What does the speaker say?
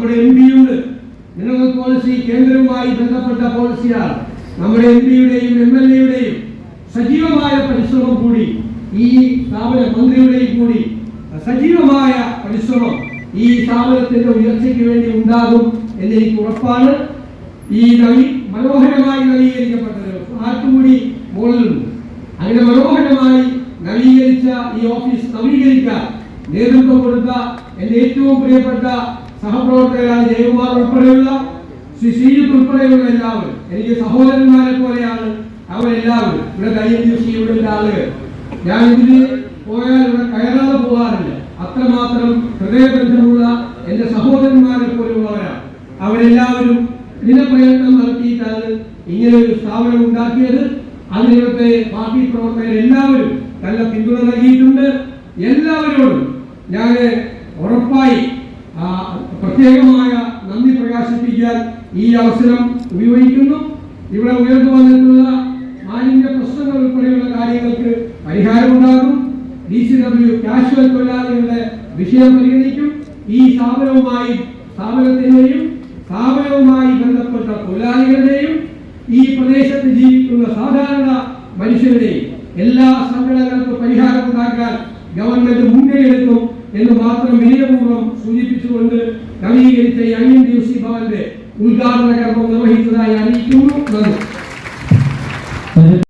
നമ്മുടെ MP-യുടെ mineral policy കേന്ദ്രവുമായി ബന്ധപ്പെട്ട പോളിസിയാണ്. നമ്മുടെ MP-യുടെയും MLA-യുടെയും സജീവമായ പരിശ്രമം കൂടി ഈ സ്ഥാപന മന്ത്രിയുടെയും കൂടി സജീവമായ പരിശ്രമം ഈ സ്ഥാപനത്തിന്റെ ഉയർച്ചയ്ക്ക് വേണ്ടി ഉണ്ടാകും എന്നെനിക്ക് ഉറപ്പാണ്. ഈ മനോഹരമായി നവീകരിക്കപ്പെട്ടത് ആർക്കുകൂടി മുകളിലുണ്ട്. അങ്ങനെ മനോഹരമായി നവീകരിച്ച ഈ ഓഫീസ് നവീകരിക്കാൻ നേതൃത്വം കൊടുത്ത എന്റെ ഏറ്റവും പ്രിയപ്പെട്ട സഹപ്രവർത്തകരായ ജയകുമാർ ഉൾപ്പെടെയുള്ള ശ്രീജിത്ത് ഉൾപ്പെടെയുള്ള എല്ലാവരും എനിക്ക് സഹോദരന്മാരെ പോലെയാണ് അവരെല്ലാവരും. ഇവിടെ INTUC ആളുകൾ ഞാൻ ഇതിന് പോയാൽ ഇവിടെ കയറാതെ പോകാറില്ല. അത്രമാത്രം ഹൃദയബന്ധമുള്ള എന്റെ സഹോദരന്മാരെ പോലെയുള്ളവരാണ് അവരെല്ലാവരും. ദിനപ്രയത്നം നടത്തിയിട്ടാണ് ഇങ്ങനെ ഒരു സ്ഥാപനം ഉണ്ടാക്കിയത്. അതിനിടത്തെ പാർട്ടി പ്രവർത്തകർ എല്ലാവരും നല്ല പിന്തുണ നൽകിയിട്ടുണ്ട്. എല്ലാവരോടും ഞാൻ ഉറപ്പായി പ്രത്യേകമായ നന്ദി പ്രകാശിപ്പിക്കാൻ ഈ അവസരം ഉപയോഗിക്കുന്നു. ഇവിടെ ഉയർന്നു വന്നിട്ടുള്ള മാലിന്യ പ്രശ്നങ്ങൾ ഉൾപ്പെടെയുള്ള കാര്യങ്ങൾക്ക് പരിഹാരമുണ്ടാകും. DCW കാഷ്വൽ തൊഴിലാളികളുടെ വിഷയം പരിഗണിക്കും. ഈ സ്ഥാപനവുമായി ബന്ധപ്പെട്ട തൊഴിലാളികളുടെയും ഈ പ്രദേശത്ത് ജീവിക്കുന്ന സാധാരണ മനുഷ്യരുടെയും എല്ലാ സങ്കടങ്ങൾക്കും പരിഹാരമുണ്ടാക്കാൻ ഗവൺമെന്റ് മുൻകൈയെടുക്കും എന്ന് മാത്രം വിനയപൂർവ്വം സൂചിപ്പിച്ചുകൊണ്ട് നവീകരിച്ച INTUC ഭവന്റെ ഉദ്ഘാടന കർമ്മം നിർവഹിച്ചതായി അറിയിക്കുന്നു. നന്ദി.